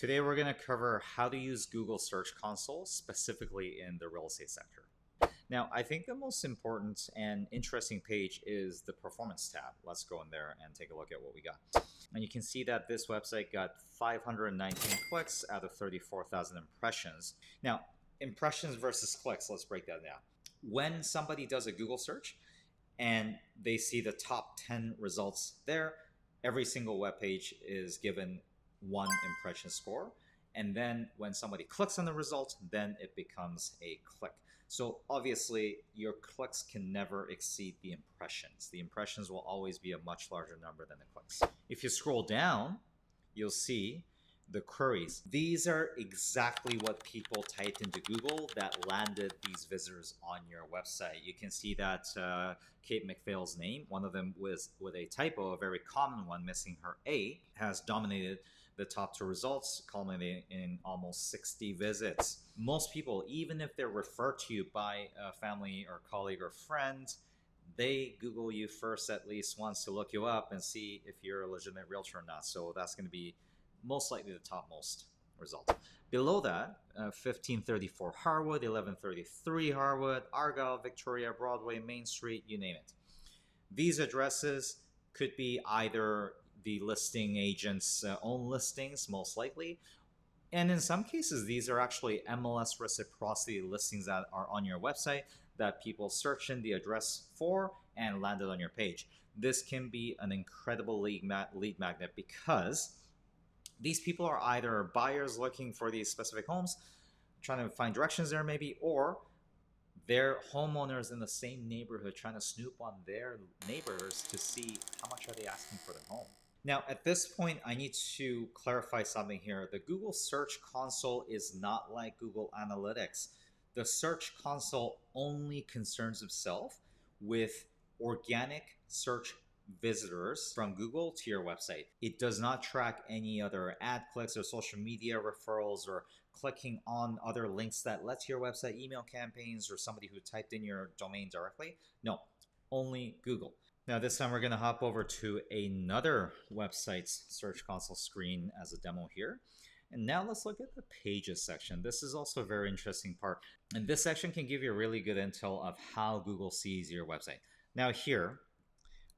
Today we're going to cover how to use Google Search Console specifically in the real estate sector. Now, I think the most important and interesting page is the performance tab. Let's go in there and take a look at what we got. And you can see that this website got 519 clicks out of 34,000 impressions. Now, impressions versus clicks, let's break that down. When somebody does a Google search and they see the top 10 results there, every single web page is given one impression score. And then when somebody clicks on the result, then it becomes a click. So obviously your clicks can never exceed the impressions. The impressions will always be a much larger number than the clicks. If you scroll down, you'll see the queries. These are exactly what people typed into Google that landed these visitors on your website. You can see that Kate McPhail's name, one of them was with a typo, a very common one, missing her A, has dominated the top 2 results, culminating in almost 60 visits. Most people, even if they're referred to you by a family or colleague or friend, they Google you first at least once to look you up and see if you're a legitimate realtor or not. So that's going to be most likely the topmost result. Below that, 1534 Harwood, 1133 Harwood, Argyle, Victoria, Broadway, Main Street, you name it. These addresses could be either the listing agent's own listings, most likely, and in some cases, these are actually MLS reciprocity listings that are on your website that people search in the address for and landed on your page. This can be an incredible lead magnet because these people are either buyers looking for these specific homes, trying to find directions there maybe, or they're homeowners in the same neighborhood trying to snoop on their neighbors to see how much are they asking for their home. Now, at this point, I need to clarify something here. The Google Search Console is not like Google Analytics. The Search Console only concerns itself with organic search visitors from Google to your website. It does not track any other ad clicks or social media referrals or clicking on other links that led to your website, email campaigns, or somebody who typed in your domain directly. No, only Google. Now this time we're going to hop over to another website's Search Console screen as a demo here. And now let's look at the pages section. This is also a very interesting part. And this section can give you a really good intel of how Google sees your website. Now here,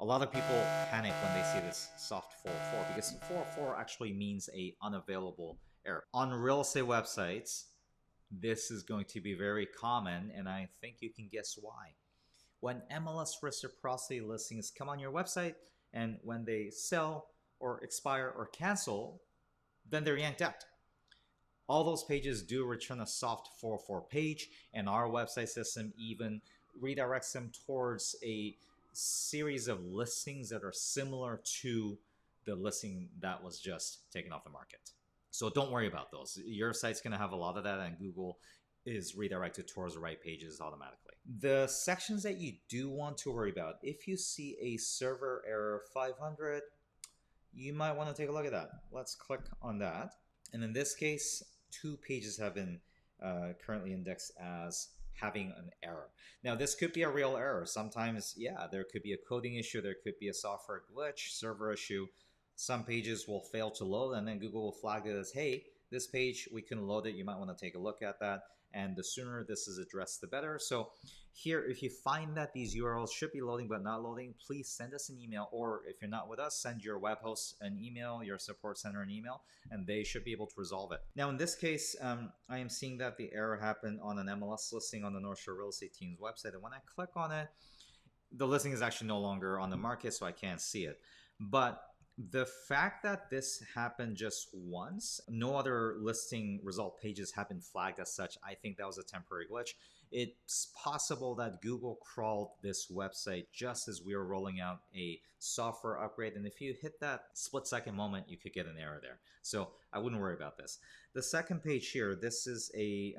a lot of people panic when they see this soft 404 because 404 actually means a unavailable error. On real estate websites, this is going to be very common, and I think you can guess why. When MLS reciprocity listings come on your website and when they sell or expire or cancel, then they're yanked out. All those pages do return a soft 404 page, and our website system even redirects them towards a series of listings that are similar to the listing that was just taken off the market. So don't worry about those. Your site's going to have a lot of that, and Google is redirected towards the right pages automatically. The sections that you do want to worry about, if you see a server error 500, you might want to take a look at that. Let's click on that. And in this case, 2 pages have been currently indexed as having an error. Now, this could be a real error. Sometimes, yeah, there could be a coding issue. There could be a software glitch, server issue. Some pages will fail to load, and then Google will flag it as, hey, this page, we couldn't load it. You might want to take a look at that. And the sooner this is addressed, the better. So here, if you find that these URLs should be loading but not loading, please send us an email. Or if you're not with us, send your web host an email, your support center an email, and they should be able to resolve it. Now, in this case, I am seeing that the error happened on an MLS listing on the North Shore Real Estate Team's website. And when I click on it, the listing is actually no longer on the market, so I can't see it. But the fact that this happened just once, no other listing result pages have been flagged as such, I think that was a temporary glitch. It's possible that Google crawled this website just as we were rolling out a software upgrade. And if you hit that split-second moment, you could get an error there. So I wouldn't worry about this. The second page here, this is a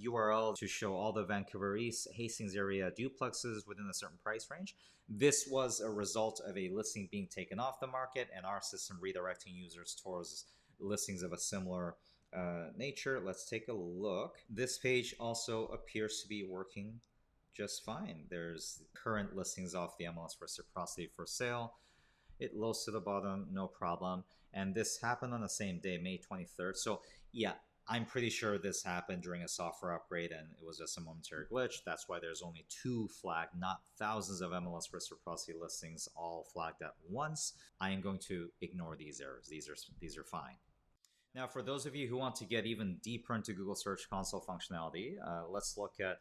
URL to show all the Vancouver East, Hastings area duplexes within a certain price range. This was a result of a listing being taken off the market and our system redirecting users towards listings of a similar nature. Let's take a look. This page also appears to be working just fine. There's current listings off the MLS reciprocity for sale. It loads to the bottom, no problem. And this happened on the same day, May 23rd. So yeah, I'm pretty sure this happened during a software upgrade and it was just a momentary glitch. That's why there's only 2 flagged, not thousands of MLS reciprocity listings all flagged at once. I am going to ignore these errors. These are fine. Now, for those of you who want to get even deeper into Google Search Console functionality, let's look at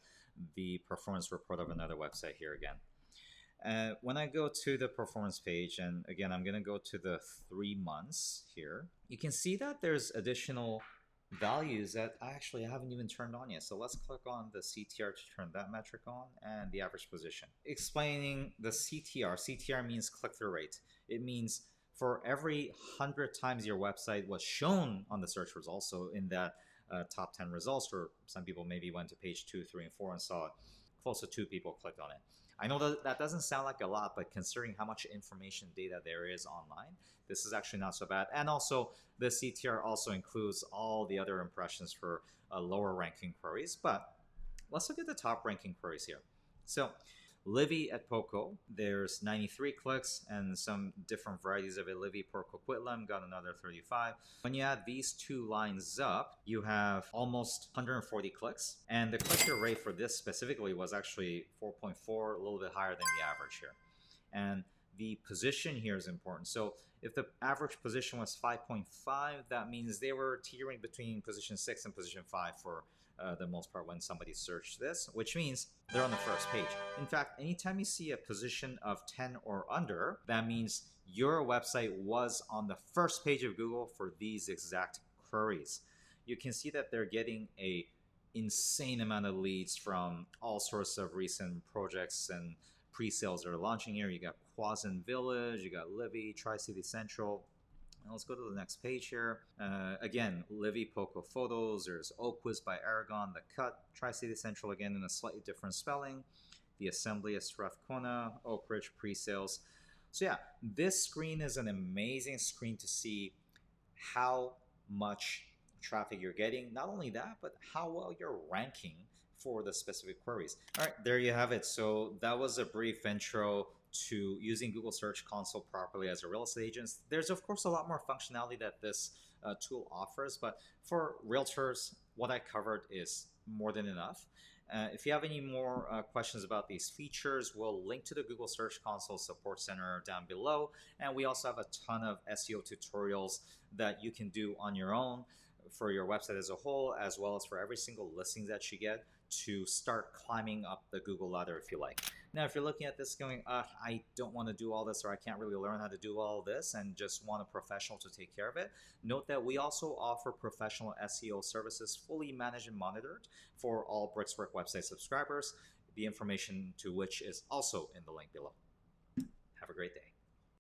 the performance report of another website here again. When I go to the performance page, and again, I'm going to go to the 3 months here, you can see that there's additional values that I actually haven't even turned on yet. So let's click on the CTR to turn that metric on, and the average position. Explaining the CTR. CTR means click-through rate. It means for every 100 times your website was shown on the search results, so in that top 10 results, or some people maybe went to page 2, 3, and 4 and saw it, close to 2 people clicked on it. I know that that doesn't sound like a lot, but considering how much information data there is online, this is actually not so bad. And also, the CTR also includes all the other impressions for lower ranking queries. But let's look at the top ranking queries here. So Livy at Poco, there's 93 clicks and some different varieties of it. Livy Porco Quitlam got another 35. When you add these two lines up, you have almost 140 clicks. And the click-through rate for this specifically was actually 4.4, a little bit higher than the average here. And the position here is important. So if the average position was 5.5, that means they were teetering between position 6 and position 5 for the most part when somebody searched this, which means they're on the first page. In fact, anytime you see a position of 10 or under, that means your website was on the first page of Google for these exact queries. You can see that they're getting a insane amount of leads from all sorts of recent projects and pre-sales that are launching here. You got Quasin Village, you got Livy, Tri-City Central. Now let's go to the next page here. Again, Livy Poco Photos. There's Oakwiz by Aragon, The Cut, Tri-City Central again in a slightly different spelling. The Assembly of Strathcona, Oak Ridge pre-sales. So yeah, this screen is an amazing screen to see how much traffic you're getting. Not only that, but how well you're ranking for the specific queries. All right, there you have it. So that was a brief intro to using Google Search Console properly as a real estate agent. There's of course a lot more functionality that this tool offers, but for realtors, what I covered is more than enough. If you have any more questions about these features, we'll link to the Google Search Console Support Center down below. And we also have a ton of SEO tutorials that you can do on your own for your website as a whole, as well as for every single listing that you get to start climbing up the Google ladder if you like. Now, if you're looking at this going, I don't want to do all this, or I can't really learn how to do all this and just want a professional to take care of it, note that we also offer professional SEO services fully managed and monitored for all Brickswork website subscribers, the information to which is also in the link below. Have a great day.